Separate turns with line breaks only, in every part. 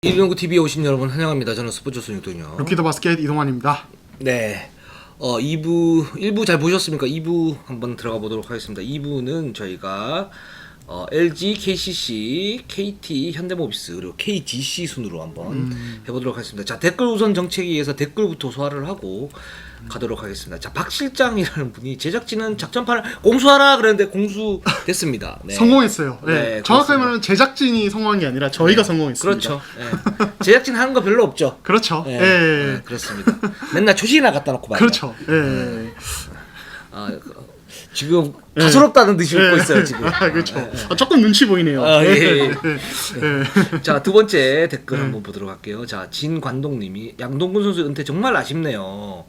119 TV에 오신 여러분 환영합니다. 저는 스포츠 손익동요.
루키더 바스켓 이동환입니다.
네. 1부 잘 보셨습니까? 2부 한번 들어가 보도록 하겠습니다. 2부는 저희가 LG, KCC, KT, 현대모비스 그리고 KDC 순으로 한번 해보도록 하겠습니다. 자, 댓글 우선 정책에 의해서 댓글부터 소화를 하고 가도록 하겠습니다. 자, 박 실장이라는 분이 제작진은 작전판을 공수하라 그랬는데 공수됐습니다. 네.
성공했어요. 네.
네,
정확하게 말하면 제작진이 성공한 게 아니라 저희가
네.
성공했습니다.
그렇죠. 네. 제작진 하는 거 별로 없죠.
그렇죠.
네.
네.
네, 그렇습니다. 맨날 초식이나 갖다 놓고 말이야.
그렇죠. 네.
지금 가소롭다는 듯이 웃고 있어요 지금.
그렇죠. 조금 눈치 보이네요.
예.
네.
자, 두 번째 댓글 한번 보도록 할게요. 자, 진관동님이 양동근 선수 은퇴 정말 아쉽네요.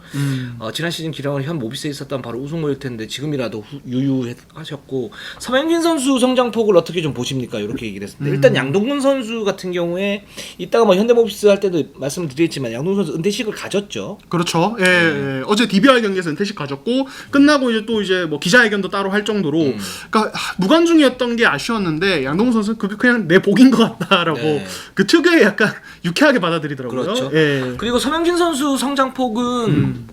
지난 시즌 기량은 현 모비스에 있었다면 바로 우승을 텐데 지금이라도 유유하셨고 서명진 선수 성장폭을 어떻게 좀 보십니까? 이렇게 얘기를 했습니다. 일단 양동근 선수 같은 경우에 이따가 뭐 현대모비스 할 때도 말씀을 드렸지만 양동근 선수 은퇴식을 가졌죠.
그렇죠. 예. 어제 DBR 경기에서 은퇴식 가졌고 끝나고 이제 뭐 기자회견도 따로 할 정도로 그러니까 무관중이었던 게 아쉬웠는데 양동근 선수는 그게 그냥 내 복인 것 같다라고
네.
그 특유의 약간 유쾌하게 받아들이더라고요.
그렇죠.
예.
그리고 서명진 선수 성장폭은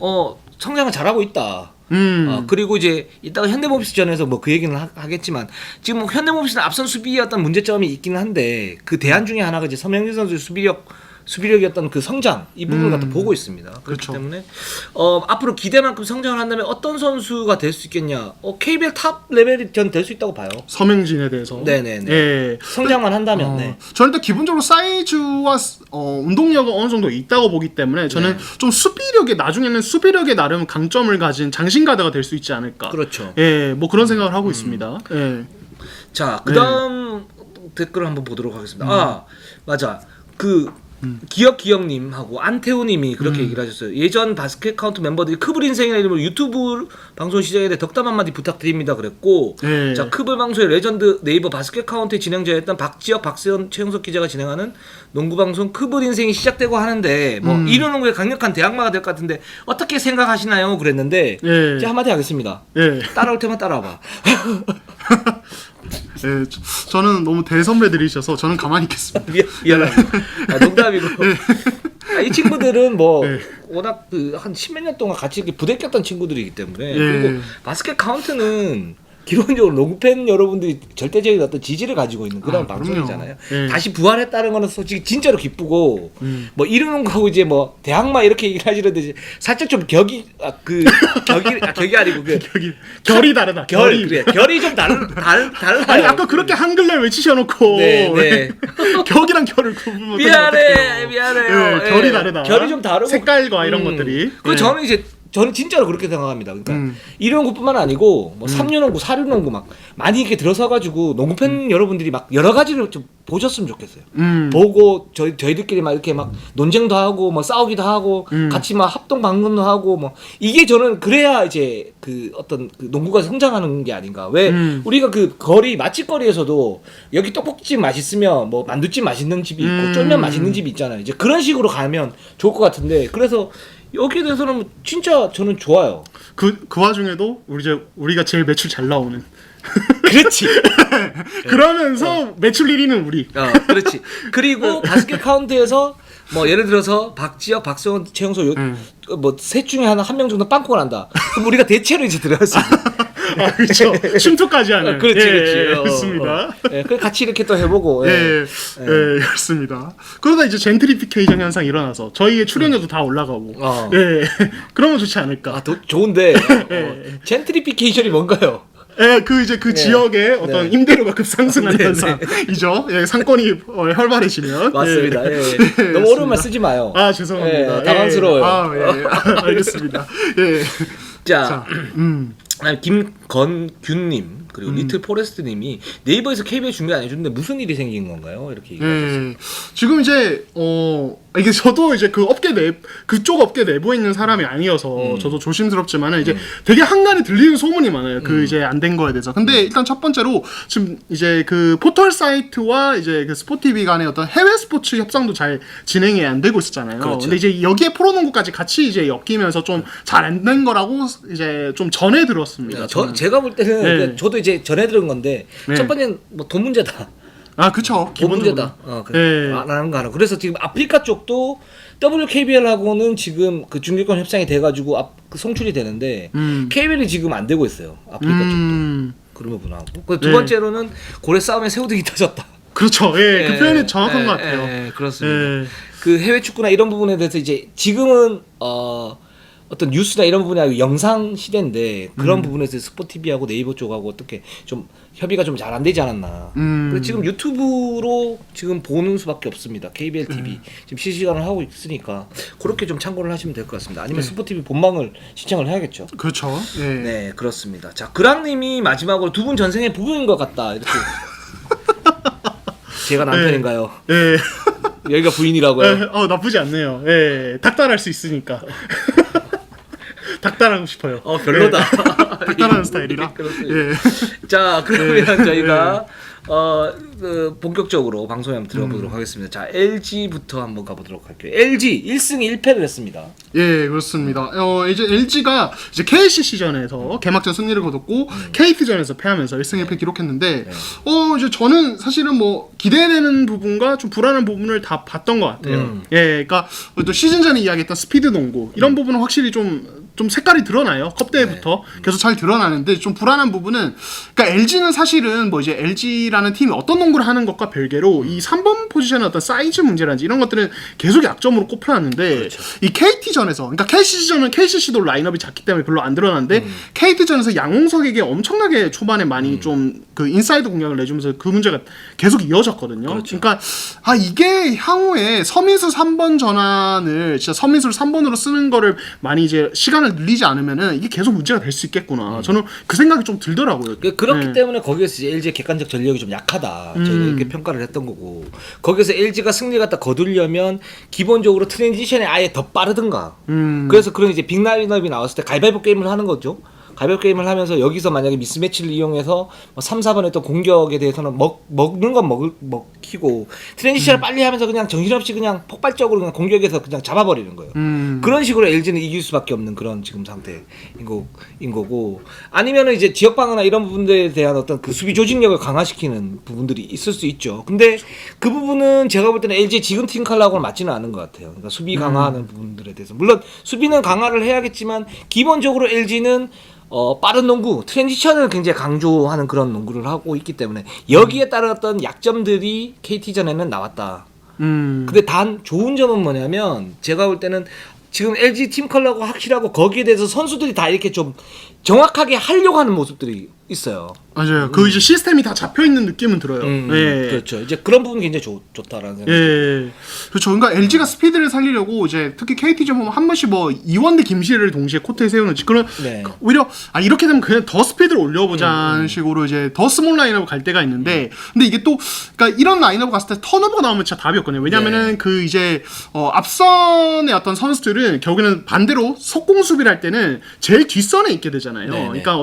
성장을 잘하고 있다. 그리고 이제 이따가 현대모비스전에서 뭐 그 얘기는 하겠지만 지금 뭐 현대모비스는 앞선 수비에 어떤 문제점이 있기는 한데 그 대안 중에 하나가 이제 서명진 선수의 수비력이었던 그 성장 이 부분을 갖다 보고 있습니다. 그렇기
그렇죠.
때문에 앞으로 기대만큼 성장을 한다면 어떤 선수가 될 수 있겠냐? KBL 탑 레벨이 전 될 수 있다고 봐요.
서명진에 대해서.
네네네.
예.
성장만 한다면. 네.
저는 일단 기본적으로 사이즈와 운동력은 어느 정도 있다고 보기 때문에 저는 좀 나중에는 수비력에 나름 강점을 가진 장신가드가 될 수 있지 않을까.
그렇죠.
예, 뭐 그런 생각을 하고 있습니다. 예.
자, 그다음 댓글을 한번 보도록 하겠습니다. 맞아. 기억님하고 안태우님이 그렇게 얘기를 하셨어요. 예전 바스켓 카운트 mem버들이 크블 인생이라는 이름으로 유튜브 방송 시작에 대해 덕담 한마디 부탁드립니다 그랬고,
네.
자, 크블 방송의 레전드 네이버 바스켓 카운트의 진행자였던 박지혁, 박세현, 최영석 기자가 진행하는 농구 방송 크블 인생이 시작되고 하는데 뭐 이런 농구의 강력한 대항마가 될 것 같은데 어떻게 생각하시나요? 그랬는데
예.
제가 한마디 하겠습니다.
예.
따라올 테면 따라와봐.
예, 저는 너무 대선배들이셔서 저는 가만히 있겠습니다.
미안합니다. 농담이고. 이 친구들은 뭐
네.
워낙 한 십몇 년 동안 같이 이렇게 부대꼈던 친구들이기 때문에
네.
그리고 바스켓 카운트는 기본적으로 농구팬 여러분들이 절대적인 어떤 지지를 가지고 있는 그런 방송이잖아요.
네.
다시 부활했다는 거는 솔직히 진짜로 기쁘고 뭐 이러는 거하고 이제 뭐 대항마 이렇게 얘기를 하시는데 살짝 좀 격이 아니고
결이 다르다.
결이 좀 달라요.
아니 아까 그렇게 한글날 외치셔놓고
네.
격이랑 결을 구분못
미안해요.
예, 결이 다르다.
결이 좀 다르고
색깔과 이런 것들이.
저는 진짜로 그렇게 생각합니다. 그러니까 1년구뿐만 아니고 뭐 3년농구, 4년농구 막 많이 이렇게 들어서 가지고 농구팬 여러분들이 막 여러 가지를 좀 보셨으면 좋겠어요. 보고 저희들끼리 막 이렇게 막 논쟁도 하고 뭐 싸우기도 하고 같이 막 합동 방문도 하고 뭐 이게 저는 그래야 이제 그 어떤 그 농구가 성장하는 게 아닌가. 왜 우리가 그 거리 맛집거리에서도 여기 떡볶이집 맛있으면 뭐 만두집 맛있는 집이 있고 쫄면 맛있는 집이 있잖아요. 이제 그런 식으로 가면 좋을 것 같은데 그래서 여기에 대해서는 진짜 저는 좋아요.
그 와중에도 우리가 제일 매출 잘 나오는.
그렇지.
그러면서 매출 1위는 우리.
그렇지. 그리고 바스켓 카운트에서 뭐 예를 들어서 박지혁, 박세원, 최영석 뭐 셋 중에 한 명 정도 빵꾸가 난다. 그럼 우리가 대체로 이제 들어갈 수 있는.
그렇죠. 춤투까지 하는.
그렇지.
그렇습니다.
그 같이 이렇게 또 해보고.
그렇습니다. 그러다 이제 젠트리피케이션 현상이 일어나서 저희의 출연료도 다 올라가고. 그러면 좋지 않을까.
좋은데. 젠트리피케이션이 뭔가요?
그 지역의 어떤 임대료가 급상승하는 현상이죠. 상권이 활발해지면.
맞습니다. 너무 어려운 말 쓰지 마요.
죄송합니다.
당황스러워요.
알겠습니다.
자, 김건균님 그리고 리틀 포레스트님이 네이버에서 KBL 준비 안 해주는데 무슨 일이 생긴 건가요? 이렇게 얘기하셨어요.
지금 이제 이게 저도 이제 그쪽 업계 내부에 있는 사람이 아니어서 저도 조심스럽지만은 이제 되게 한간에 들리는 소문이 많아요. 이제 안 된 거에 대해서. 근데 일단 첫 번째로 지금 이제 그 포털 사이트와 이제 그 스포티비 간의 어떤 해외 스포츠 협상도 잘 진행이 안 되고 있었잖아요.
그렇죠.
근데 이제 여기에 프로농구까지 같이 이제 엮이면서 좀 잘 안 된 거라고 이제 좀 전해 들었습니다.
제가 볼 때는 저도 이제 전해 들은 건데 첫 번째는 뭐 돈 문제다.
아 그쵸. 기본적으로.
문제다. 라는 거 하나. 그래서 지금 아프리카 쪽도 WKBL하고는 지금 그 중계권 협상이 돼가지고 그 송출이 되는데 KBL이 지금 안 되고 있어요. 아프리카 쪽도. 그런 부분하고. 두 번째로는 고래 싸움에 새우등이 터졌다.
그렇죠. 예, 그 표현이 정확한 것 같아요.
그렇습니다. 그 해외 축구나 이런 부분에 대해서 이제 지금은 어떤 뉴스나 이런 부분이 아니고 영상 시대인데 그런 부분에서 스포티비하고 네이버 쪽하고 어떻게 좀 협의가 좀 잘 안 되지 않았나. 그래서 지금 유튜브로 지금 보는 수밖에 없습니다. KBL TV 지금 실시간을 하고 있으니까 그렇게 좀 참고를 하시면 될 것 같습니다. 아니면 스포티비 본방을 시청을 해야겠죠.
그렇죠. 예.
네, 그렇습니다. 자, 그랑님이 마지막으로 두 분 전생의 부부인 것 같다 이렇게. 제가 남편인가요?
예.
여기가 부인이라고요?
나쁘지 않네요. 예. 닥달할 수 있으니까. 닥달하고 싶어요.
별로다.
예. 닥달하는 스타일이라.
예. 자, 그러면 저희가 그 본격적으로 방송에 한번 들어보도록 하겠습니다. 자, LG부터 한번 가보도록 할게요. LG 1승 1패를 했습니다.
예, 그렇습니다. 이제 LG가 이제 KCC전에서 개막전 승리를 거뒀고 KT전에서 패하면서 1승 1패 기록했는데 이제 저는 사실은 뭐 기대되는 부분과 좀 불안한 부분을 다 봤던 것 같아요. 예, 그러니까 또 시즌 전에 이야기했던 스피드 농구 이런 부분은 확실히 좀 색깔이 드러나요. 컵대회부터 계속 잘 드러나는데 좀 불안한 부분은 그러니까 LG는 사실은 뭐 이제 LG라는 팀이 어떤 농구를 하는 것과 별개로 이 3번 포지션의 어떤 사이즈 문제라든지 이런 것들은 계속 약점으로 꼽혀왔는데 이 KT전에서 그러니까 KCC전은 KCC도 라인업이 작기 때문에 별로 안 드러나는데 KT전에서 양홍석에게 엄청나게 초반에 많이 좀 그 인사이드 공략을 내주면서 그 문제가 계속 이어졌거든요. 그러니까 이게 향후에 서민수 3번 전환을 진짜 서민수를 3번으로 쓰는 거를 많이 이제 시간을 늘리지 않으면은 이게 계속 문제가 될 수 있겠구나. 저는 그 생각이 좀 들더라고요.
그렇기 때문에 거기에서 이제 LG의 객관적 전력이 좀 약하다. 저희가 이렇게 평가를 했던 거고. 거기서 LG가 승리 갖다 거두려면 기본적으로 트랜지션이 아예 더 빠르든가. 그래서 그런 이제 빅라인업이 나왔을 때 가위바위보 게임을 하는 거죠. 가볍 게임을 하면서 여기서 만약에 미스매치를 이용해서 3, 4번 했던 공격에 대해서는 먹는 건 먹히고 트랜지션을 빨리 하면서 그냥 정신없이 그냥 폭발적으로 그냥 공격에서 그냥 잡아버리는 거예요. 그런 식으로 LG는 이길 수밖에 없는 그런 지금 상태인 거고 아니면은 이제 지역 방어나 이런 부분들에 대한 어떤 그 수비 조직력을 강화시키는 부분들이 있을 수 있죠. 근데 그 부분은 제가 볼 때는 LG 지금 팀 컬러하고는 맞지는 않은 것 같아요. 그러니까 수비 강화하는 부분들에 대해서 물론 수비는 강화를 해야겠지만 기본적으로 LG는 빠른 농구, 트랜지션을 굉장히 강조하는 그런 농구를 하고 있기 때문에 여기에 따른 어떤 약점들이 KT전에는 나왔다. 근데 단 좋은 점은 뭐냐면 제가 볼 때는 지금 LG 팀 컬러가 확실하고 거기에 대해서 선수들이 다 이렇게 좀 정확하게 하려고 하는 모습들이 있어요.
맞아요. 그 이제 시스템이 다 잡혀 있는 느낌은 들어요. 예.
그렇죠. 이제 그런 부분이 굉장히 좋다라는 생각이.
예. 그렇죠. 그러니까 LG가 스피드를 살리려고 이제 특히 KT전 보면 한 번씩 뭐 이원대 김시를 동시에 코트에 세우는지 그런 오히려 이렇게 되면 그냥 더 스피드를 올려보자는 식으로 이제 더 스몰 라인업을 갈 때가 있는데 근데 이게 또 그러니까 이런 라인업을 갔을 때 턴오버가 나오면 진짜 답이 없거든요. 왜냐면은 그 이제 앞선의 어떤 선수들은 결국에는 반대로 속공 수비를 할 때는 제일 뒷선에 있게 되잖아요. 그러니까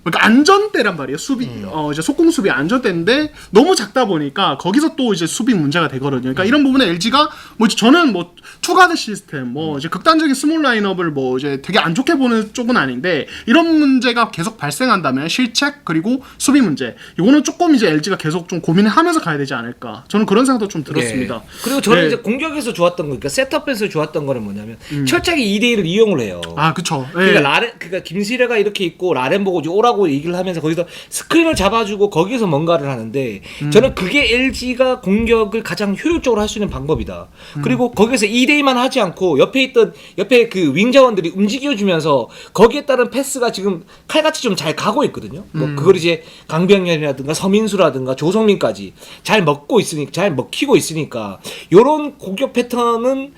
그러니까 안전대란 말이에요. 수비 이제 속공 수비 안전대인데 너무 작다 보니까 거기서 또 이제 수비 문제가 되거든요. 그러니까 이런 부분에 LG가 뭐 저는 뭐 투가드 시스템 뭐 이제 극단적인 스몰 라인업을 뭐 이제 되게 안 좋게 보는 쪽은 아닌데 이런 문제가 계속 발생한다면 실책 그리고 수비 문제 이거는 조금 이제 LG가 계속 좀 고민하면서 가야 되지 않을까. 저는 그런 생각도 좀 들었습니다.
그리고 저는 이제 공격에서 좋았던 거, 그러니까 셋업에서 좋았던 거는 뭐냐면 철저하게 2대1을 이용을 해요.
아, 그쵸.
그러니까 김시래가 이렇게 있고 라렌 보고 오라고 얘기를 하면서 거기서 스크린을 잡아주고 거기서 뭔가를 하는데 저는 그게 LG가 공격을 가장 효율적으로 할 수 있는 방법이다. 그리고 거기서 2대2만 하지 않고 옆에 그 윙 자원들이 움직여주면서 거기에 따른 패스가 지금 칼같이 좀 잘 가고 있거든요. 뭐 그걸 이제 강병현이라든가 서민수라든가 조성민까지 잘 먹히고 있으니까 요런 공격 패턴은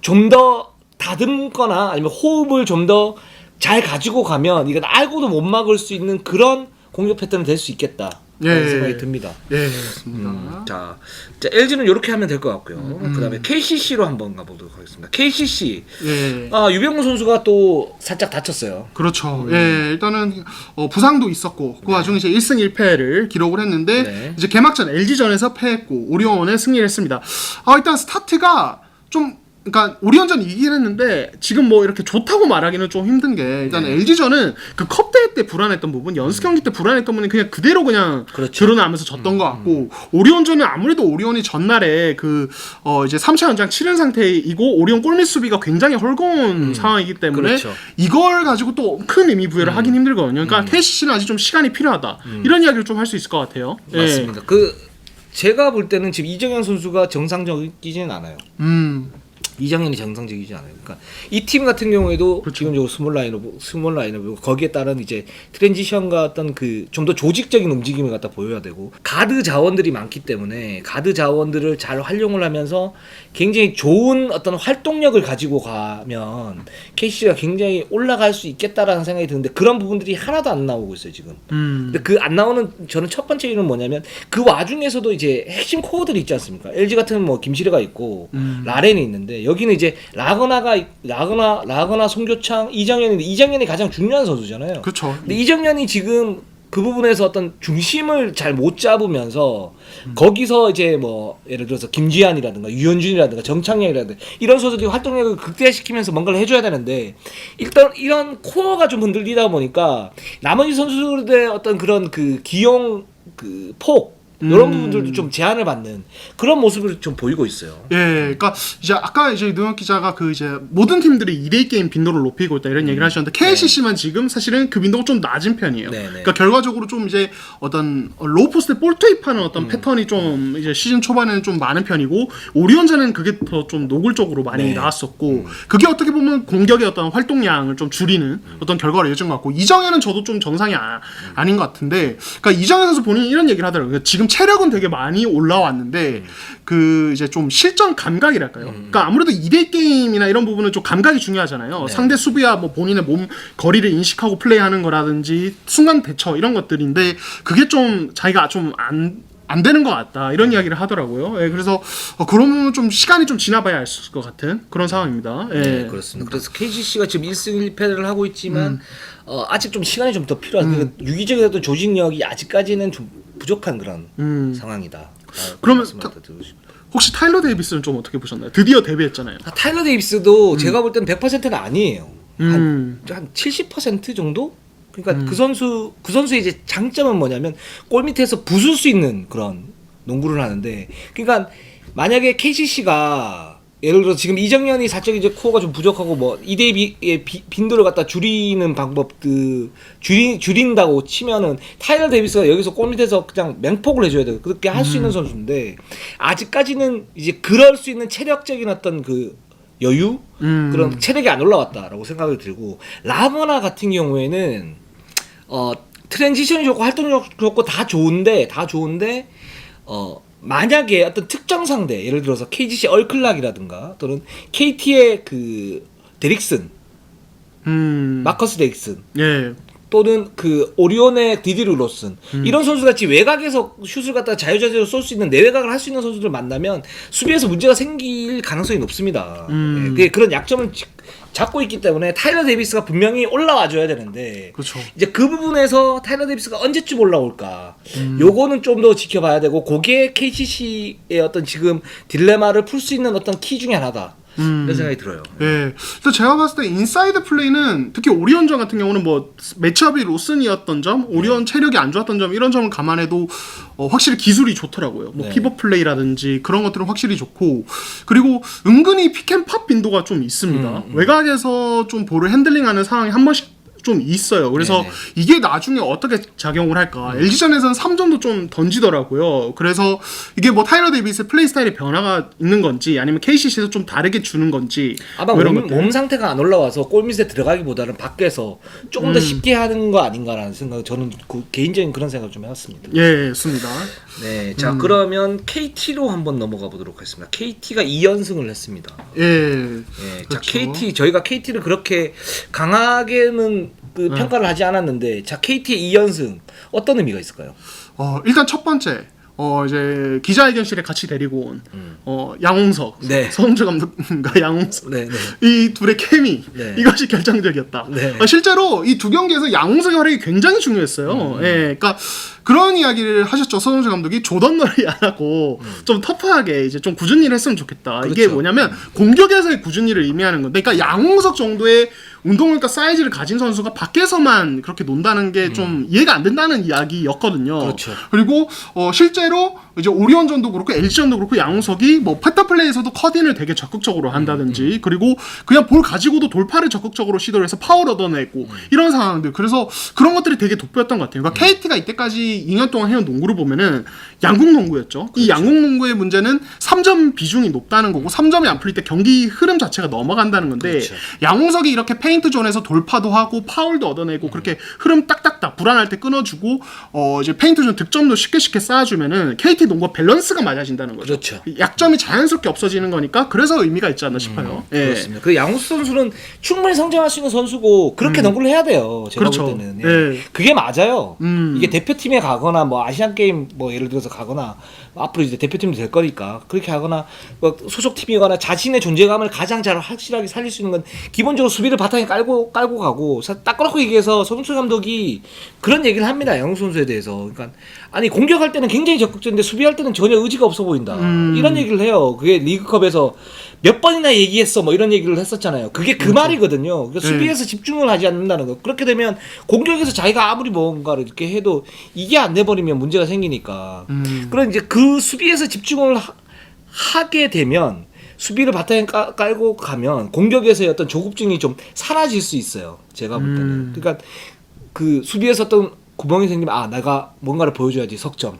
좀 더 다듬거나 아니면 호흡을 좀 더 잘 가지고 가면 이건 알고도 못 막을 수 있는 그런 공격 패턴이 될 수 있겠다. 라는 생각이 듭니다.
그렇습니다.
자, LG는 이렇게 하면 될 것 같고요. 그다음에 KCC로 한번 가보도록 하겠습니다. KCC. 유병무 선수가 또 살짝 다쳤어요.
그렇죠. 일단은 부상도 있었고 그 와중에 이제 1승 1패를 기록을 했는데 이제 개막전 LG전에서 패했고 오리온에 승리를 했습니다. 일단 스타트가 좀 그러니까 오리온전 이기긴 했는데 지금 뭐 이렇게 좋다고 말하기는 좀 힘든 게 일단 LG전은 그 컵대회 때 불안했던 부분, 연습 경기 때 불안했던 부분이 그냥 그대로 그냥
그렇죠.
드러나면서 졌던 것 같고 오리온전은 아무래도 오리온이 전날에 그 이제 3차 연장 치른 상태이고 오리온 골밑 수비가 굉장히 헐거운 상황이기 때문에
그렇죠.
이걸 가지고 또 큰 의미 부여를 하긴 힘들거든요. 그러니까 KCC는 아직 좀 시간이 필요하다. 이런 이야기를 좀 할 수 있을 것 같아요.
맞습니다. 제가 볼 때는 지금 이정현 선수가 정상적이지는 않아요. 이정현이 정상적이지 않아요. 그러니까 이 팀 같은 경우에도
그렇죠.
기본적으로 스몰 라인업이고 거기에 따른 이제 트랜지션과 어떤 그 좀 더 조직적인 움직임을 갖다 보여야 되고 가드 자원들이 많기 때문에 가드 자원들을 잘 활용을 하면서 굉장히 좋은 어떤 활동력을 가지고 가면 KC가 굉장히 올라갈 수 있겠다라는 생각이 드는데 그런 부분들이 하나도 안 나오고 있어요 지금. 근데 그 안 나오는 저는 첫 번째 이유는 뭐냐면 그 와중에서도 이제 핵심 코어들이 있지 않습니까? LG 같은 뭐 김시래가 있고 라렌이 있는데 여기는 이제 라거나 송교창, 이정현인데 이정현이 가장 중요한 선수잖아요.
그렇죠.
근데 이정현이 지금 그 부분에서 어떤 중심을 잘 못 잡으면서 거기서 이제 뭐 예를 들어서 김지한이라든가 유현준이라든가 정창영이라든가 이런 선수들이 활동력을 극대화시키면서 뭔가를 해줘야 되는데 일단 이런 코어가 좀 흔들리다 보니까 나머지 선수들의 어떤 그런 그 기용 그 폭 이런 부분들도 좀 제한을 받는 그런 모습을 좀 보이고 있어요.
예, 그러니까 이제 아까 이제 노영 기자가 그 이제 모든 팀들이 2대2 게임 빈도를 높이고 있다 이런 얘기를 하셨는데 KCC만 지금 사실은 그 빈도가 좀 낮은 편이에요. 그러니까 결과적으로 좀 이제 어떤 로우 포스트에 볼 투입하는 어떤 패턴이 좀 이제 시즌 초반에는 좀 많은 편이고 오리온전은 그게 더 좀 노골적으로 많이 나왔었고 그게 어떻게 보면 공격의 어떤 활동량을 좀 줄이는 어떤 결과를 예전 것 같고 이정현은 저도 좀 정상이 아닌 것 같은데 그러니까 이정현 선수 본인이 이런 얘기를 하더라고요. 그러니까 지금 체력은 되게 많이 올라왔는데 그 이제 좀 실전 감각이랄까요. 그러니까 아무래도 2대 게임이나 이런 부분은 좀 감각이 중요하잖아요. 상대 수비와 뭐 본인의 몸 거리를 인식하고 플레이하는 거라든지 순간 대처 이런 것들인데 그게 좀 자기가 좀 안 되는 것 같다 이런 이야기를 하더라고요. 예, 그래서 그러면 좀 시간이 좀 지나봐야 알 수 있을 것 같은 그런 상황입니다. 예.
네, 그렇습니다. 그래서 KCC가 지금 1승 1패를 하고 있지만 아직 좀 시간이 좀 더 필요한 유기적인 어떤 조직력이 아직까지는 좀 부족한 그런 상황이다.
그러면
드리고 싶습니다.
혹시 타일러 데이비스는 좀 어떻게 보셨나요? 드디어 데뷔했잖아요.
타일러 데이비스도 제가 볼 때는 100%는 아니에요. 한 70% 정도? 그러니까 그 선수의 이제 장점은 뭐냐면 골 밑에서 부술 수 있는 그런 농구를 하는데 그러니까 만약에 KCC가 예를 들어 지금 이정현이 사적 이제 코어가 좀 부족하고 뭐 2대2의 빈도를 갖다 줄이는 방법 줄인다고 치면은 타일러 데이비스가 여기서 골 밑에서 그냥 맹폭을 해줘야 돼요. 그렇게 할 수 있는 선수인데 아직까지는 이제 그럴 수 있는 체력적인 어떤 그 여유 그런 체력이 안 올라왔다라고 생각이 들고 라거나 같은 경우에는 트랜지션이 좋고 활동력 좋고 다 좋은데 만약에 어떤 특정 상대 예를 들어서 KGC 얼클락이라든가 또는 KT의 그 데릭슨 마커스 데릭슨
예.
또는 그 오리온의 디디르 로슨 이런 선수같이 외곽에서 슛을 갖다가 자유자재로 쏠 수 있는 내외곽을 할 수 있는 선수들 만나면 수비에서 문제가 생길 가능성이 높습니다. 예, 그런 약점을 잡고 있기 때문에 타일러 데이비스가 분명히 올라와줘야 되는데
그렇죠.
이제 그 부분에서 타일러 데이비스가 언제쯤 올라올까 요거는 좀 더 지켜봐야 되고 그게 KCC의 어떤 지금 딜레마를 풀 수 있는 어떤 키 중에 하나다. 이런 생각이 들어요.
예. 그래서 제가 봤을 때 인사이드 플레이는 특히 오리온전 같은 경우는 뭐 매치업이 로슨이었던 점, 오리온 체력이 안 좋았던 점 이런 점을 감안해도 확실히 기술이 좋더라고요. 뭐 피벗 플레이라든지 그런 것들은 확실히 좋고 그리고 은근히 픽앤팝 빈도가 좀 있습니다. 외곽에서 좀 볼을 핸들링하는 상황이 한 번씩 좀 있어요. 그래서
네네.
이게 나중에 어떻게 작용을 할까? LG전에서는 3점도 좀 던지더라고요. 그래서 이게 뭐 타일러 데이비스의 플레이 스타일의 변화가 있는 건지 아니면 KCC에서 좀 다르게 주는 건지
아마
뭐 이런
몸 상태가 안 올라와서 골밑에 들어가기보다는 밖에서 조금 더 쉽게 하는 거 아닌가라는 생각 저는 개인적인 그런 생각을 좀 해봤습니다.
예, 맞습니다.
네, 자 그러면 KT로 한번 넘어가 보도록 하겠습니다. KT가 2연승을 했습니다.
예.
예,
그렇죠.
자 KT 저희가 KT를 그렇게 강하게는 그 평가를 하지 않았는데 자 KT의 2연승 어떤 의미가 있을까요?
일단 첫 번째 이제 기자회견실에 같이 데리고 온 양홍석
네.
서은주 감독과 양홍석
네, 네.
이 둘의 케미
네.
이것이 결정적이었다.
네.
실제로 이 두 경기에서 양홍석의 활약이 굉장히 중요했어요. 예, 그러니까 그런 이야기를 하셨죠. 서동재 감독이 조던놀이 안 하고 좀 터프하게 이제 좀 꾸준히 일 했으면 좋겠다.
그렇죠.
이게 뭐냐면 공격에서의 꾸준히를 의미하는 건데, 그러니까 양홍석 정도의 운동을까 사이즈를 가진 선수가 밖에서만 그렇게 논다는 게 좀 이해가 안 된다는 이야기였거든요.
그렇죠.
그리고 실제로 이제 오리온전도 그렇고 LG전도 그렇고 양홍석이 뭐 페타플레이에서도 컷인을 되게 적극적으로 한다든지 그리고 그냥 볼 가지고도 돌파를 적극적으로 시도를 해서 파워를 얻어내고 이런 상황들, 그래서 그런 것들이 되게 돋보였던 것 같아요. 그러니까 KT가 이때까지 2년 동안 해온 농구를 보면은 양궁 농구였죠. 그렇죠. 이 양궁 농구의 문제는 3점 비중이 높다는 거고 3점이 안 풀릴 때 경기 흐름 자체가 넘어간다는 건데, 그렇죠. 양홍석이 이렇게 페인트 존에서 돌파도 하고 파울도 얻어내고 그렇게 흐름 딱딱딱 불안할 때 끊어주고 이제 페인트 존 득점도 쉽게 쌓아주면은 KT 농구가 밸런스가 맞아진다는 거죠.
그렇죠.
약점이 자연스럽게 없어지는 거니까 그래서 의미가 있지 않나 싶어요. 예.
그렇습니다. 그 양홍석 선수는 충분히 성장할 수 있는 선수고 그렇게 농구를 해야 돼요. 제가
그렇죠.
볼 때는.
예.
그게 맞아요. 이게 대표팀에 가거나 뭐 아시안 게임 뭐 예를 들어서 가거나 앞으로 이제 대표팀이 될 거니까 그렇게 하거나 뭐 소속팀이거나 자신의 존재감을 가장 잘 확실하게 살릴 수 있는 건 기본적으로 수비를 바탕에 깔고 가고, 딱 그렇고 얘기해서 서동철 감독이 그런 얘기를 합니다. 양홍석 선수에 대해서. 그러니까 아니 공격할 때는 굉장히 적극적인데 수비할 때는 전혀 의지가 없어 보인다. 이런 얘기를 해요. 그게 리그컵에서 몇 번이나 얘기했어 뭐 이런 얘기를 했었잖아요. 그게 그 말이거든요. 그러니까 수비에서 집중을 하지 않는다는 거. 그렇게 되면 공격에서 자기가 아무리 뭔가를 이렇게 해도 이게 안 돼버리면 문제가 생기니까. 그런 이제 그 수비에서 집중을 하게 되면 수비를 바탕에 깔고 가면 공격에서의 어떤 조급증이 좀 사라질 수 있어요. 제가 볼 때는. 그러니까 그 수비에서 어떤 구멍이 생기면 내가 뭔가를 보여줘야지 석점.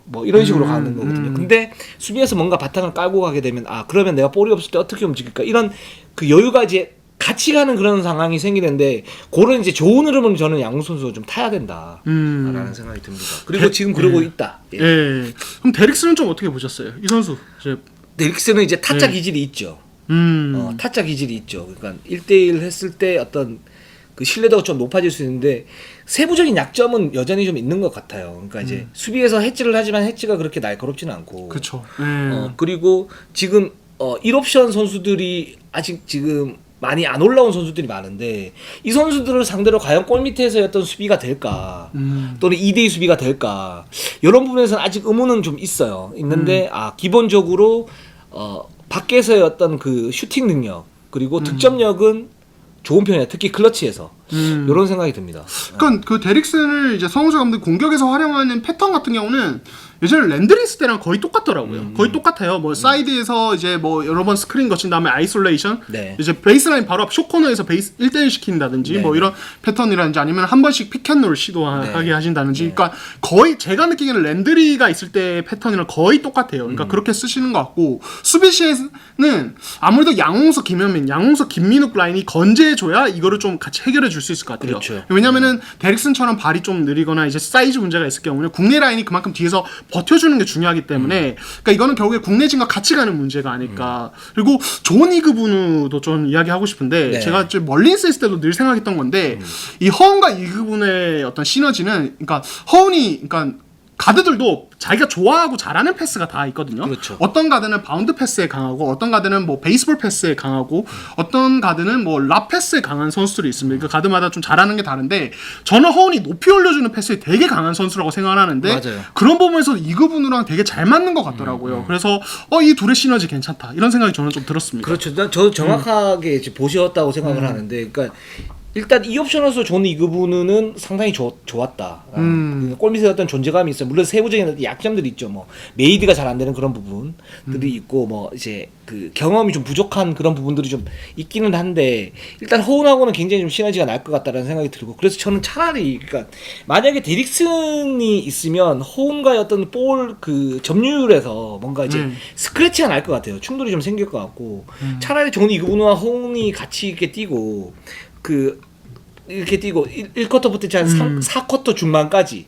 뭐 이런 식으로 가는 거거든요. 근데 수비에서 뭔가 바탕을 깔고 가게 되면 그러면 내가 볼이 없을 때 어떻게 움직일까 이런 그 여유가 이제 같이 가는 그런 상황이 생기는데 그런 이제 좋은 흐름을 저는 양홍석 선수가 좀 타야 된다라는 생각이 듭니다. 그리고 지금 그러고 있다.
예. 그럼 데릭스는 좀 어떻게 보셨어요? 이 선수.
데릭스는 이제 타짜 기질이 있죠. 타짜 기질이 있죠. 그러니까 1대1 했을 때 어떤 그 신뢰도가 좀 높아질 수 있는데 세부적인 약점은 여전히 좀 있는 것 같아요. 그러니까 이제 수비에서 해치를 하지만 해치가 그렇게 날카롭지는 않고.
그렇죠.
그리고 지금 1옵션 선수들이 아직 지금 많이 안 올라온 선수들이 많은데 이 선수들을 상대로 과연 골 밑에서의 어떤 수비가 될까 또는 2대2 수비가 될까 이런 부분에서는 아직 의문은 좀 있는데 기본적으로 밖에서의 어떤 그 슈팅 능력 그리고 득점력은 좋은 편이야. 특히 클러치에서 이런 생각이 듭니다.
그러니까 그 데릭슨을 이제 성우수 감독 공격에서 활용하는 패턴 같은 경우는 예전에 랜드리스 때랑 거의 똑같더라고요. 거의 똑같아요. 뭐 사이드에서 이제 뭐 여러 번 스크린 거친 다음에 아이솔레이션, 이제 베이스라인 바로 앞 숏코너에서 베이스 1대1 시킨다든지 뭐 이런 패턴이라든지 아니면 한 번씩 픽앤롤 시도하게 하신다든지. 그러니까 거의 제가 느끼기에는 랜드리가 있을 때 패턴이랑 거의 똑같아요. 그러니까 그렇게 쓰시는 것 같고 수비 시에는 아무래도 양홍석, 김현민, 양홍석, 김민욱 라인이 건재해줘야 이거를 좀 같이 해결해 줄 수 있을 것 같아요.
그렇죠.
왜냐면은 데릭슨처럼 발이 좀 느리거나 이제 사이즈 문제가 있을 경우는 국내 라인이 그만큼 뒤에서 버텨주는 게 중요하기 때문에 그러니까 이거는 결국에 국내진과 같이 가는 문제가 아닐까. 그리고 존 이그분우도 좀 이야기하고 싶은데 제가 좀 멀린스 했을 때도 늘 생각했던 건데 이 허운과 이그분의 어떤 시너지는 그러니까 허운이 그러니까 가드들도 자기가 좋아하고 잘하는 패스가 다 있거든요.
그렇죠.
어떤 가드는 바운드 패스에 강하고 어떤 가드는 뭐 베이스볼 패스에 강하고 어떤 가드는 뭐 랍 패스에 강한 선수들이 있습니다. 그 가드마다 좀 잘하는 게 다른데 저는 허운이 높이 올려주는 패스에 되게 강한 선수라고 생각을 하는데
맞아요.
그런 부분에서 이그분우랑 되게 잘 맞는 것 같더라고요. 그래서 이 둘의 시너지 괜찮다 이런 생각이 저는 좀 들었습니다.
그렇죠. 저도 정확하게 이제 보셨다고 생각을 하는데 그러니까 일단 이 옵션에서 존 이그분은 상당히 좋았다. 골밑에 어떤 존재감이 있어요. 물론 세부적인 약점들이 있죠. 뭐 메이드가 잘 안 되는 그런 부분들이 있고 뭐 이제 그 경험이 좀 부족한 그런 부분들이 좀 있기는 한데 일단 허운하고는 굉장히 좀 시너지가 날 것 같다라는 생각이 들고 그래서 저는 차라리 그러니까 만약에 데릭슨이 있으면 허운과의 어떤 볼 그 점유율에서 뭔가 이제 스크래치가 날 것 같아요. 충돌이 좀 생길 것 같고 차라리 존 이그분과 허운이 같이 이렇게 뛰고 이렇게 뛰고 1쿼터부터 한 4쿼터 중반까지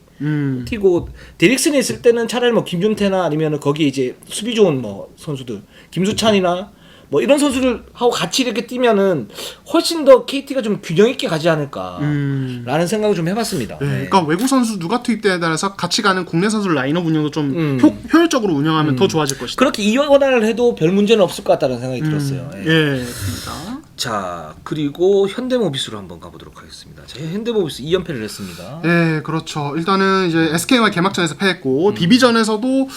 뛰고 데릭슨이 있을 때는 차라리 뭐 김준태나 아니면 거기 이제 수비 좋은 뭐 선수들 김수찬이나 뭐 이런 선수들 하고 같이 이렇게 뛰면은 훨씬 더 KT가 좀 균형 있게 가지 않을까라는 생각을 좀 해봤습니다.
그러니까 외국 선수 누가 투입되에 따라서 같이 가는 국내 선수 라인업 운영도 좀 효율적으로 운영하면 더 좋아질 것이다.
그렇게 이원화를 해도 별 문제는 없을 것 같다는 생각이 들었어요.
그렇습니다.
자, 그리고 현대모비스로 한번 가보도록 하겠습니다. 자, 현대모비스 2연패를 했습니다.
네, 그렇죠. 일단은 이제 SK와 개막전에서 패했고 디비전에서도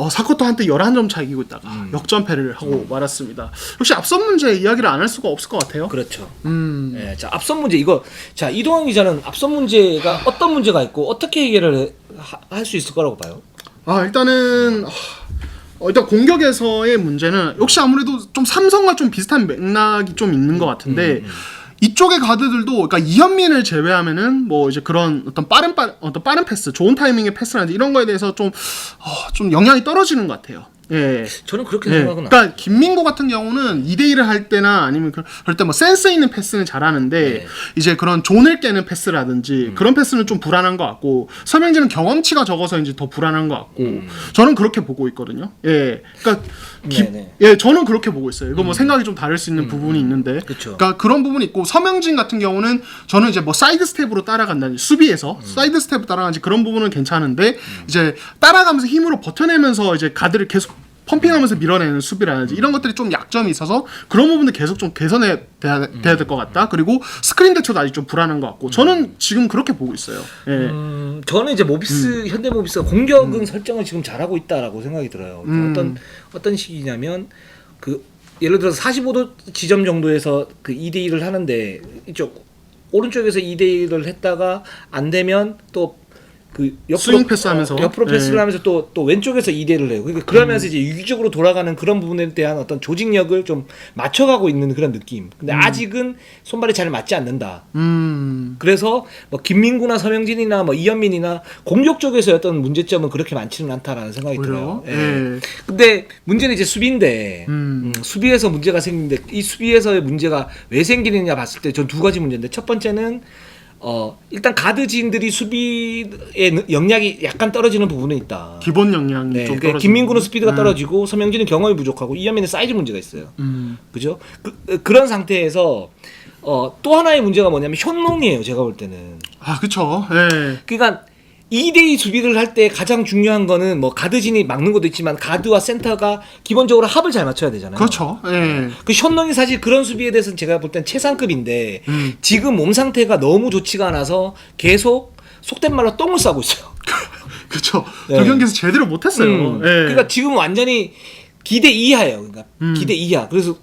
사코토 한테 11점 차 이기고 있다가 역전패를 하고 말았습니다. 역시 앞선 문제 이야기를 안 할 수가 없을 것 같아요.
그렇죠. 네, 자, 앞선 문제 이거 자, 이동환 기자는 앞선 문제가 어떤 문제가 있고 어떻게 해결을 할 수 있을 거라고 봐요?
일단은 일단 공격에서의 문제는 역시 아무래도 좀 삼성과 좀 비슷한 맥락이 좀 있는 것 같은데 이쪽의 가드들도 그러니까 이현민을 제외하면은 뭐 이제 그런 어떤 빠른 패스, 좋은 타이밍의 패스라든지 이런 거에 대해서 좀 영향이 떨어지는 것 같아요. 예.
저는 그렇게 생각은
그러니까 김민구 같은 경우는 2대1을 할 때나 아니면 그럴 때 뭐 센스 있는 패스는 잘하는데 이제 그런 존을 깨는 패스라든지 그런 패스는 좀 불안한 것 같고 서명진은 경험치가 적어서 이제 더 불안한 것 같고 저는 그렇게 보고 있거든요. 예. 그러니까 예, 저는 그렇게 보고 있어요. 이거 뭐 생각이 좀 다를 수 있는 부분이 있는데 그러니까 그런 부분이 있고 서명진 같은 경우는 저는 이제 뭐 사이드 스텝으로 따라간다든지 수비에서 사이드 스텝으로 따라가는지 그런 부분은 괜찮은데 이제 따라가면서 힘으로 버텨내면서 이제 가드를 계속 펌핑하면서 밀어내는 수비라든지 이런 것들이 좀 약점이 있어서 그런 부분도 계속 좀 개선해야 될 것 같다. 그리고 스크린 대처도 아직 좀 불안한 것 같고 저는 지금 그렇게 보고 있어요. 예.
저는 이제 모비스 현대모비스가 공격은 설정을 지금 잘하고 있다라고 생각이 들어요. 어떤 식이냐면 그 예를 들어서 45도 지점 정도에서 그 2대1을 하는데 이쪽 오른쪽에서 2대1을 했다가 안 되면 또 그
스윙 패스하면서
옆으로 패스를 하면서 또 왼쪽에서 2대를 해요. 그러니까 그러면서 이제 유기적으로 돌아가는 그런 부분에 대한 어떤 조직력을 좀 맞춰가고 있는 그런 느낌. 근데 아직은 손발이 잘 맞지 않는다. 그래서 뭐 김민구나 서명진이나 뭐 이현민이나 공격 쪽에서의 어떤 문제점은 그렇게 많지는 않다라는 생각이 들어요. 예. 근데 문제는 이제 수비인데 수비에서 문제가 생기는데 이 수비에서의 문제가 왜 생기느냐 봤을 때 전 두 가지 문제인데 첫 번째는 일단 가드 지인들이 수비의 역량이 약간 떨어지는 부분은 있다.
기본 역량이 좀 떨어지는.
김민구는 스피드가 떨어지고 서명진은 경험이 부족하고 이현민은 사이즈 문제가 있어요. 그죠? 그런 상태에서 또 하나의 문제가 뭐냐면 현농이에요. 제가 볼 때는.
아, 그렇죠. 예.
그러니까 2대2 수비를 할 때 가장 중요한 거는 뭐 가드진이 막는 것도 있지만 가드와 센터가 기본적으로 합을 잘 맞춰야 되잖아요.
그렇죠. 예.
그 현농이 사실 그런 수비에 대해서는 제가 볼 땐 최상급인데 지금 몸 상태가 너무 좋지가 않아서 계속 속된 말로 똥을 싸고 있어요.
그렇죠. 저 경기에서 제대로 못했어요. 예.
그러니까 지금 완전히 기대 이하예요. 그러니까 기대 이하. 그래서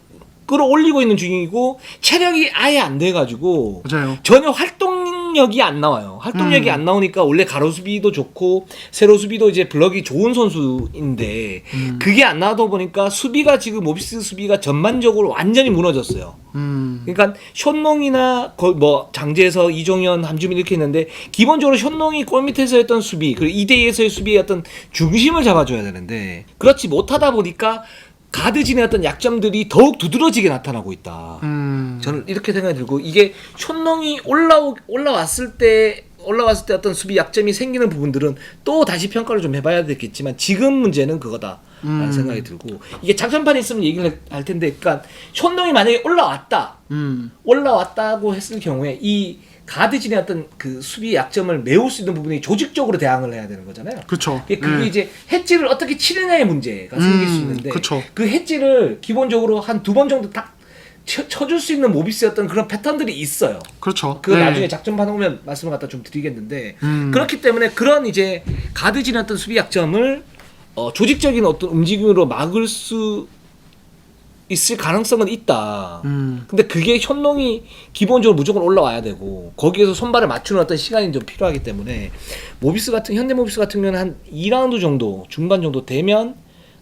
끌어올리고 있는 중이고 체력이 아예 안 돼가지고
맞아요.
전혀 활동력이 안 나와요. 활동력이 안 나오니까 원래 가로 수비도 좋고 세로 수비도 이제 블럭이 좋은 선수인데 그게 안 나오다 보니까 수비가 지금 모비스 수비가 전반적으로 완전히 무너졌어요. 그러니까 현농이나 뭐 장재서, 이종현, 함주민 이렇게 있는데 기본적으로 현농이 골 밑에서 했던 수비 그리고 2대2에서의 수비의 어떤 중심을 잡아줘야 되는데 그렇지 못하다 보니까 가드진의 어떤 약점들이 더욱 두드러지게 나타나고 있다. 저는 이렇게 생각이 들고 이게 현농이 올라왔을 때 어떤 수비 약점이 생기는 부분들은 또 다시 평가를 좀 해봐야 되겠지만 지금 문제는 그거다라는 생각이 들고 이게 작전판이 있으면 얘기를 할 텐데 그러니까 현농이 만약에 올라왔다고 했을 경우에 이 가드진의 어떤 그 수비 약점을 메울 수 있는 부분이 조직적으로 대항을 해야 되는 거잖아요.
그렇죠.
그게 이제 해지를 어떻게 치느냐의 문제가 생길 수 있는데
그쵸.
그 해지를 기본적으로 한 2번 정도 딱 쳐줄 수 있는 모비스의 어떤 그런 패턴들이 있어요.
그렇죠.
그거 나중에 작전판 오면 말씀을 갖다 좀 드리겠는데 그렇기 때문에 그런 이제 가드진의 어떤 수비 약점을 조직적인 어떤 움직임으로 막을 수 있을 가능성은 있다. 근데 그게 현농이 기본적으로 무조건 올라와야 되고 거기에서 손발을 맞추는 어떤 시간이 좀 필요하기 때문에 현대 모비스 같은 경우는 한 2라운드 정도 중반 정도 되면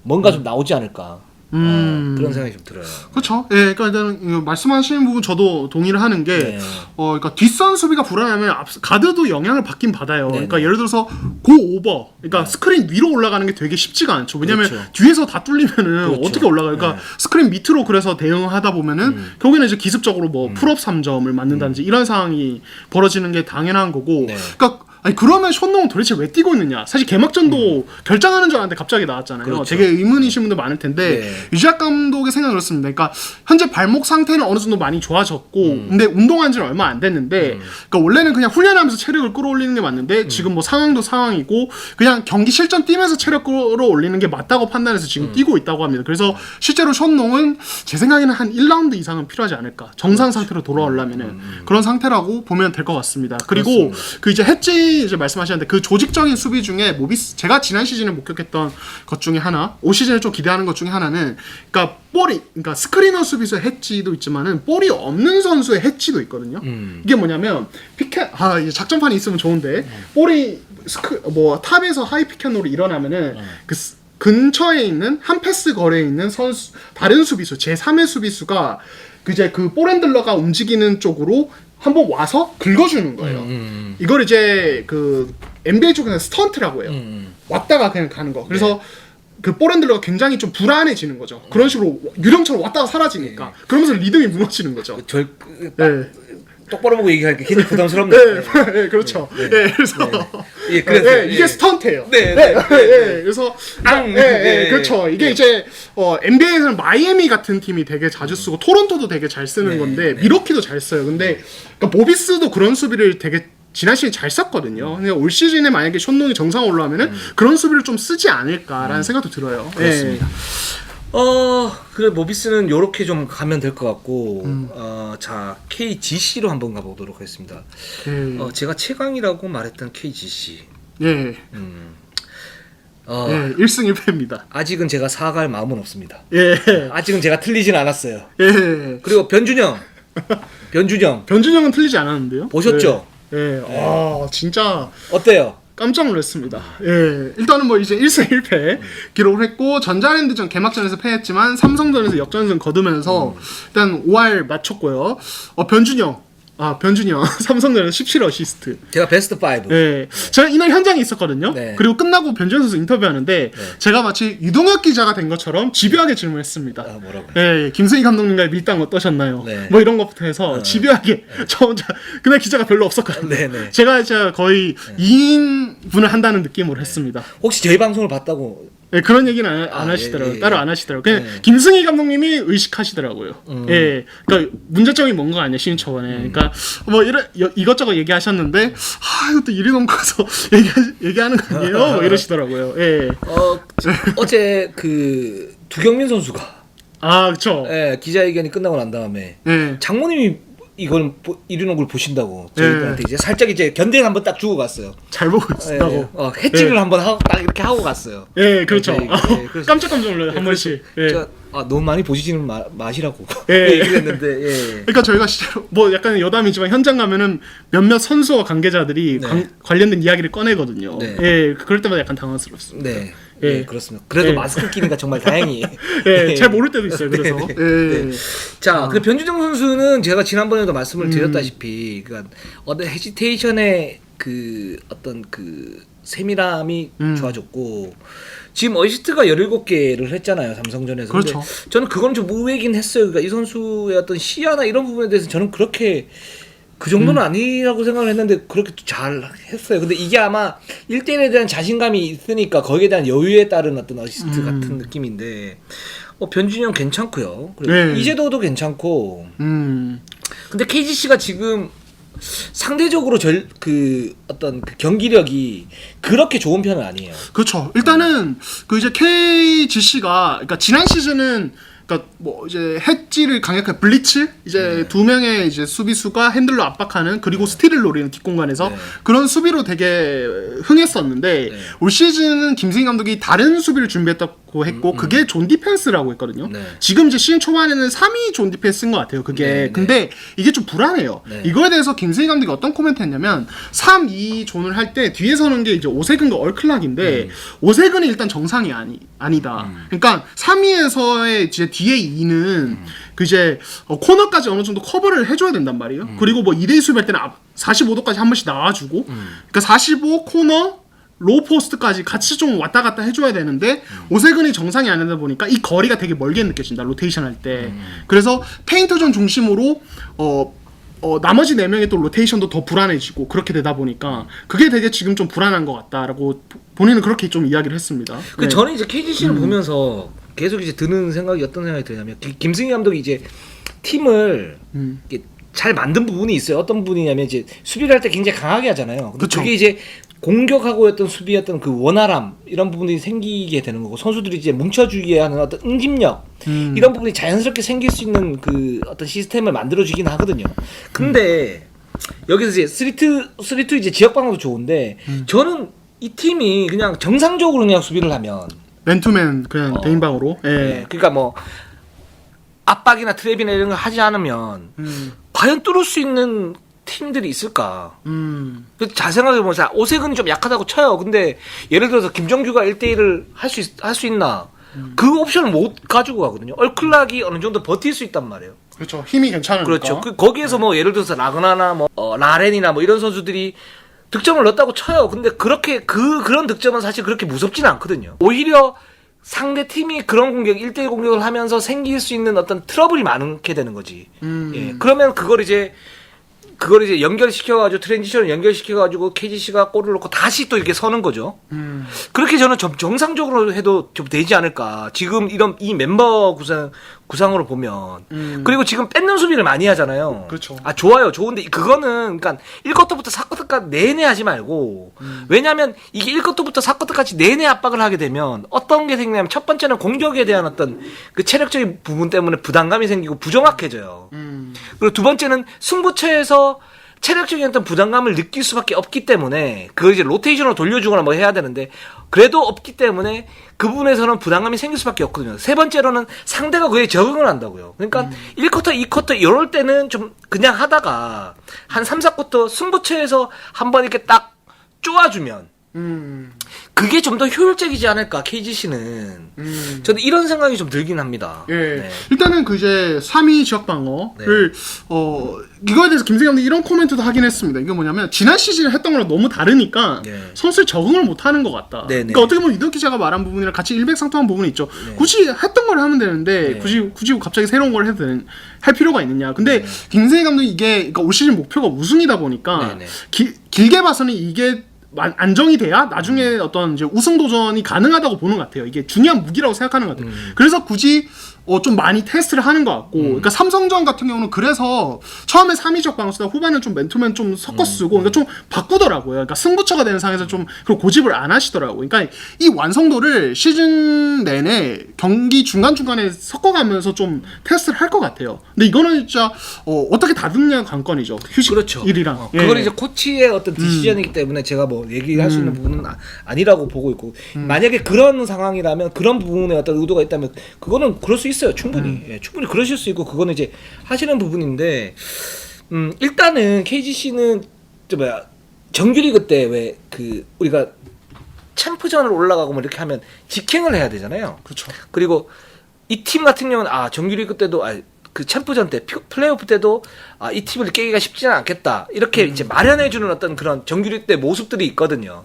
뭔가 좀 나오지 않을까. 그런 생각이 좀 들어요.
그렇죠. 예, 그러니까 일단 말씀하시는 부분 저도 동의를 하는 게, 그러니까 뒷선 수비가 불안하면 가드도 영향을 받긴 받아요. 그러니까 예를 들어서 고 오버, 그러니까 스크린 위로 올라가는 게 되게 쉽지가 않죠. 왜냐면 뒤에서 다 뚫리면은 어떻게 올라가요? 그러니까 스크린 밑으로 그래서 대응하다 보면은 결국에는 이제 기습적으로 뭐 풀업 3점을 맞는다든지 이런 상황이 벌어지는 게 당연한 거고, 그러니까 아니 그러면 션농은 도대체 왜 뛰고 있느냐? 사실 개막전도 결장하는 줄 알았는데 갑자기 나왔잖아요.
그렇죠.
되게 의문이신 분들 많을 텐데
네.
유지학 감독의 생각은 그렇습니다. 그러니까 현재 발목 상태는 어느 정도 많이 좋아졌고 근데 운동한 지는 얼마 안 됐는데 그러니까 원래는 그냥 훈련하면서 체력을 끌어올리는 게 맞는데 지금 뭐 상황도 상황이고 그냥 경기 실전 뛰면서 체력 끌어올리는 게 맞다고 판단해서 지금 뛰고 있다고 합니다. 그래서 실제로 션농은 제 생각에는 한 1라운드 이상은 필요하지 않을까. 정상 상태로 돌아오려면은 그런 상태라고 보면 될 것 같습니다. 그리고
그렇습니다.
그 이제 해지 이제 말씀하셨는데 그 조직적인 수비 중에 모비스 제가 지난 시즌에 목격했던 것 중에 하나, 올 시즌에 좀 기대하는 것 중에 하나는 그러니까 볼이 그러니까 스크리너 수비수의 해지도 있지만은 볼이 없는 선수의 해지도 있거든요. 이게 뭐냐면 피켓 이제 작전판이 있으면 좋은데 볼이 뭐 탑에서 하이 피켓으로 일어나면은 근처에 있는 한 패스 거리에 있는 선수 다른 수비수 제3의 수비수가 이제 그 볼핸들러가 움직이는 쪽으로 한번 와서 긁어주는 거예요. 이걸 이제 그 NBA 쪽에서는 스턴트라고 해요. 왔다가 그냥 가는 거. 그래서 그 볼핸들러가 굉장히 좀 불안해지는 거죠. 그런 식으로 유령처럼 왔다가 사라지니까. 그러면서 리듬이 무너지는 거죠. 네.
똑바로 보고 얘기하니까 굉장히 부담스럽네요.
네, 그렇죠. 그래서 이게 스턴트예요.
네.
그래서
네.
그렇죠. 이게 이제 NBA에서는 마이애미 같은 팀이 되게 자주 쓰고 토론토도 되게 잘 쓰는 건데 미러키도 잘 써요. 근데 그러니까 모비스도 그런 수비를 되게 지난 시즌 잘 썼거든요. 근데 올 시즌에 만약에 션농이 정상 올라오면은 그런 수비를 좀 쓰지 않을까라는 생각도 들어요.
그렇습니다. 그래 모비스는 요렇게 좀 가면 될 것 같고 자 KGC로 한번 가보도록 하겠습니다. 제가 최강이라고 말했던 KGC.
예. 1승 1패입니다.
아직은 제가 사과할 마음은 없습니다.
예.
아직은 제가 틀리진 않았어요.
예.
그리고 변준영은
틀리지 않았는데요.
보셨죠?
예. 진짜
어때요?
깜짝 놀랐습니다. 예. 일단은 뭐 이제 1승 1패 기록을 했고 전자랜드전 개막전에서 패했지만 삼성전에서 역전승 거두면서 일단 5할 맞췄고요. 변준영 삼성전에서 17 어시스트.
제가 베스트 5.
예. 제가 이날 현장에 있었거든요.
네.
그리고 끝나고 변준영 선수 인터뷰하는데 제가 마치 유동혁 기자가 된 것처럼 집요하게 질문했습니다.
뭐라고요?
예, 김승희 감독님과의 밀당 어떠셨나요?
네.
뭐 이런 것부터 해서 집요하게 저 혼자 그날 기자가 별로 없었거든요.
네.
제가 이제 거의 2인분을 한다는 느낌으로 했습니다.
혹시 저희 방송을 봤다고?
네, 그런 얘기는 안 하시더라고요.
예.
따로 안 하시더라고요. 그냥 김승희 감독님이 의식하시더라고요. 예, 그러니까 문제점이 뭔가 아니야 신인초반에. 그러니까 뭐 이것저것 얘기하셨는데 이것도 일이 너무 커서 얘기하는 거 아니에요? 뭐 이러시더라고요. 예.
어제 그 두경민 선수가
그렇죠.
기자회견이 끝나고 난 다음에 장모님이 이걸 이르는 보신다고 저희들한테 이제 살짝 이제 견대를 한번 딱 주고 갔어요.
잘 보고 있다고.
해칭을 한번 딱 이렇게 하고 갔어요.
예, 그렇죠.
그래서
깜짝 놀라요 한 번씩.
제가 너무 많이 보시지는 마시라고
예.
얘기를 했는데.
그러니까 저희가 실제로 뭐 약간 여담이지만 현장 가면은 몇몇 선수와 관계자들이 관련된 이야기를 꺼내거든요.
네.
예, 그럴 때마다 약간 당황스럽습니다.
네.
예.
그렇습니다. 그래도 마스크 끼니까 정말 다행히.
잘 모를 때도 있어요. 그래서.
자, 그 변준영 선수는 제가 지난번에도 말씀을 드렸다시피, 그러니까 헤지테이션의 그 어떤 그 세밀함이 좋아졌고, 지금 어시스트가 17개를 했잖아요, 삼성전에서.
그렇죠.
근데 저는 그건 좀 의외긴 했어요. 그러니까 이 선수의 어떤 시야나 이런 부분에 대해서 저는 그렇게 그 정도는 아니라고 생각을 했는데 그렇게 잘 했어요. 근데 이게 아마 1대1에 대한 자신감이 있으니까 거기에 대한 여유에 따른 어떤 어시스트 같은 느낌인데 변준영 괜찮고요. 그리고 이재도도 괜찮고. 근데 KGC가 지금 상대적으로 그 어떤 그 경기력이 그렇게 좋은 편은 아니에요.
그렇죠. 일단은 그 이제 KGC가 그러니까 지난 시즌은 그러니까 뭐 이제 해지를 강력하게 블리츠 이제 두 명의 이제 수비수가 핸들로 압박하는 그리고 스틸을 노리는 뒷공간에서 그런 수비로 되게 흥했었는데 올 시즌은 김승희 감독이 다른 수비를 준비했다고 했고 그게 존 디펜스라고 했거든요. 지금 이제 시즌 초반에는 3위 존 디펜스인 것 같아요. 그게 근데 이게 좀 불안해요. 이거에 대해서 김승희 감독이 어떤 코멘트 했냐면 3-2 존을 할 때 뒤에 서는 게 이제 오세근과 얼클락인데 오세근이 일단 정상이 아니다. 그러니까 3위에서의 이제 뒤에 2는 그 이제 코너까지 어느 정도 커버를 해줘야 된단 말이에요. 그리고 뭐 2대2 수비할 때는 45도까지 한 번씩 나와주고 그러니까 45 코너 로우 포스트까지 같이 좀 왔다 갔다 해줘야 되는데 오세근이 정상이 아니다 보니까 이 거리가 되게 멀게 느껴진다 로테이션 할 때. 그래서 페인트존 중심으로 나머지 4명의 또 로테이션도 더 불안해지고 그렇게 되다 보니까 그게 되게 지금 좀 불안한 것 같다라고 본인은 그렇게 좀 이야기를 했습니다.
그 저는 이제 KGC를 보면서 계속 이제 드는 생각이 어떤 생각이 드냐면 김승희 감독이 이제 팀을 이렇게 잘 만든 부분이 있어요. 어떤 부분이냐면 이제 수비를 할 때 굉장히 강하게 하잖아요. 근데
그쵸.
그게 이제 공격하고 어떤 수비였던 그 원활함 이런 부분들이 생기게 되는 거고 선수들이 이제 뭉쳐주기에 하는 어떤 응집력 이런 부분이 자연스럽게 생길 수 있는 그 어떤 시스템을 만들어주긴 하거든요. 근데 여기서 이제 3-2 이제 지역 방어도 좋은데 저는 이 팀이 그냥 정상적으로 그냥 수비를 하면
맨투맨 그냥 대인방으로. 예.
네, 그러니까 뭐 압박이나 트랩이나 이런 걸 하지 않으면 과연 뚫을 수 있는 팀들이 있을까? 잘 생각해보면 오색은 좀 약하다고 쳐요. 근데 예를 들어서 김정규가 1대1을 할 수 있나? 그 옵션을 못 가지고 가거든요. 얼클락이 어느 정도 버틸 수 있단 말이에요.
그렇죠. 힘이 괜찮으니까.
그렇죠. 거기에서 뭐 예를 들어서 라그나나 뭐 라렌이나 뭐 이런 선수들이 득점을 넣었다고 쳐요. 근데 그렇게 그런 득점은 사실 그렇게 무섭지는 않거든요. 오히려 상대 팀이 그런 공격 1대1 공격을 하면서 생길 수 있는 어떤 트러블이 많게 되는 거지. 예. 그러면 그걸 이제 연결시켜가지고 트랜지션을 연결시켜가지고 KGC가 골을 넣고 다시 또 이렇게 서는 거죠. 그렇게 저는 정상적으로 해도 좀 되지 않을까. 지금 이 멤버 구상으로 보면. 그리고 지금 뺏는 수비를 많이 하잖아요.
그렇죠.
좋아요. 좋은데 그거는 그러니까 1쿼터부터 4쿼터까지 내내 하지 말고 왜냐면 이게 1쿼터부터 4쿼터까지 내내 압박을 하게 되면 어떤 게 생기냐면 첫 번째는 공격에 대한 어떤 그 체력적인 부분 때문에 부담감이 생기고 부정확해져요. 그리고 두 번째는 승부처에서 체력적인 어떤 부담감을 느낄 수밖에 없기 때문에 그걸 이제 로테이션으로 돌려주거나 뭐 해야 되는데 그래도 없기 때문에 그 부분에서는 부담감이 생길 수밖에 없거든요. 세 번째로는 상대가 그에 적응을 한다고요. 그러니까 1쿼터, 2쿼터 이럴 때는 좀 그냥 하다가 한 3, 4쿼터 승부처에서 한번 이렇게 딱 쪼아주면 그게 좀 더 효율적이지 않을까 KGC는 저는 이런 생각이 좀 들긴 합니다.
예.
네.
일단은 그 이제 3위 지역 방어를 이거에 대해서 김승희 감독이 이런 코멘트도 하긴 했습니다. 이게 뭐냐면 지난 시즌에 했던 거랑 너무 다르니까
네.
선수의 적응을 못 하는 것 같다.
네, 네.
그러니까 어떻게 보면 이덕 기자가 말한 부분이랑 같이 일맥상통한 부분이 있죠. 굳이 했던 걸 하면 되는데
네.
굳이 갑자기 새로운 걸 할 필요가 있느냐. 근데 김승희 감독이 이게 그러니까 올 시즌 목표가 우승이다 보니까 길게 봐서는 이게 안정이 돼야 나중에 어떤 이제 우승 도전이 가능하다고 보는 것 같아요. 이게 중요한 무기라고 생각하는 것 같아요. 그래서 굳이 좀 많이 테스트를 하는 것 같고, 그러니까 삼성전 같은 경우는 그래서 처음에 3위적 방어 쓰다 후반은 좀 맨투맨 좀 섞어 쓰고, 그러니까 좀 바꾸더라고요. 그러니까 승부처가 되는 상황에서 좀 그리고 고집을 안 하시더라고요. 그러니까 이 완성도를 시즌 내내 경기 중간중간에 섞어가면서 좀 테스트를 할 것 같아요. 근데 이거는 진짜 어떻게 다듬냐 관건이죠. 휴식일이랑.
그걸 이제 코치의 어떤 디시전이기 때문에 제가 뭐 얘기할 수 있는 부분은 아니라고 보고 있고 만약에 그런 상황이라면 그런 부분에 어떤 의도가 있다면 그거는 그럴 수 있어요. 충분히. 예, 충분히 그러실 수 있고 그거는 이제 하시는 부분인데 일단은 KGC는 정규리그 때 왜 그 우리가 챔프전을 올라가고 뭐 이렇게 하면 직행을 해야 되잖아요.
그렇죠.
그리고 이 팀 같은 경우는 정규리그 때도 그 챔프전 때 플레이오프 때도 이 팀을 깨기가 쉽지는 않겠다 이렇게 이제 마련해주는 어떤 그런 정규리그 때 모습들이 있거든요.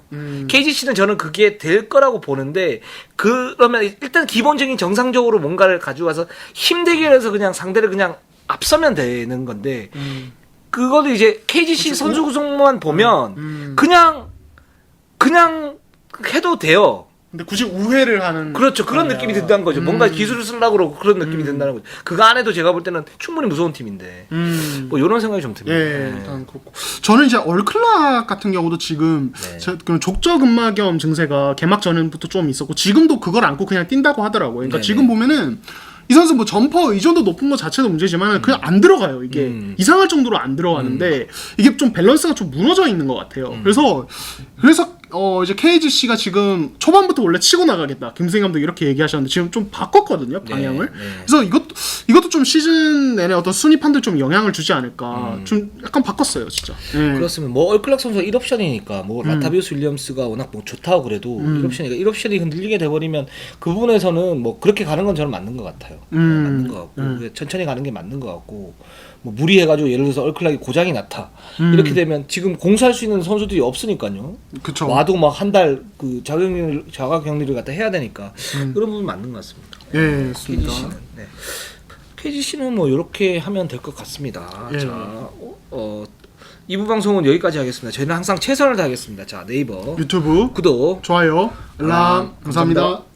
KGC는 저는 그게 될 거라고 보는데 그러면 일단 기본적인 정상적으로 뭔가를 가져와서 힘대결해서 그냥 상대를 그냥 앞서면 되는 건데 그거를 이제 KGC 선수 구성만 보면 그냥 해도 돼요.
근데 굳이 우회를 하는
그렇죠. 그런 느낌이 든다는 거죠. 뭔가 기술을 쓰려고 그러고 그런 느낌이 든다는 거죠. 그거 안 해도 제가 볼 때는 충분히 무서운 팀인데 뭐 이런 생각이 좀 듭니다.
예, 일단 그렇고 저는 이제 얼클락 같은 경우도 지금 족저근막염 증세가 개막 전부터 좀 있었고 지금도 그걸 안고 그냥 뛴다고 하더라고요. 그러니까
네네.
지금 보면은 이 선수 뭐 점퍼 의존도 높은 것 자체도 문제지만 그냥 안 들어가요. 이게 이상할 정도로 안 들어가는데 이게 좀 밸런스가 좀 무너져 있는 것 같아요. 그래서 이제 KGC가 지금 초반부터 원래 치고 나가겠다. 김승희 감독이 이렇게 얘기하셨는데 지금 좀 바꿨거든요, 방향을. 그래서 이것도 좀 시즌 내내 어떤 순위 판도에 좀 영향을 주지 않을까. 좀 약간 바꿨어요, 진짜. 예.
그렇습니다. 뭐 얼클락 선수가 1옵션이니까 뭐 라타비우스 윌리엄스가 워낙 뭐 좋다고 그래도 1옵션이니까 1옵션이 흔들리게 돼버리면 그 부분에서는 뭐 그렇게 가는 건 저는 맞는 것 같아요. 맞는 것 같고 천천히 가는 게 맞는 것 같고 뭐 무리해가지고 예를 들어서 얼클락이 고장이 났다 이렇게 되면 지금 공수할 수 있는 선수들이 없으니까요.
그쵸.
와도 막 한 달 그 자가격리를 갖다 해야 되니까 그런 부분 맞는 것 같습니다.
예, 맞습니다.
KGC는. 네. 태지 씨는 뭐 이렇게 하면 될 것 같습니다.
예.
자, 2부 방송은 여기까지 하겠습니다. 저희는 항상 최선을 다하겠습니다. 자, 네이버
유튜브
구독,
좋아요 알람 감사합니다.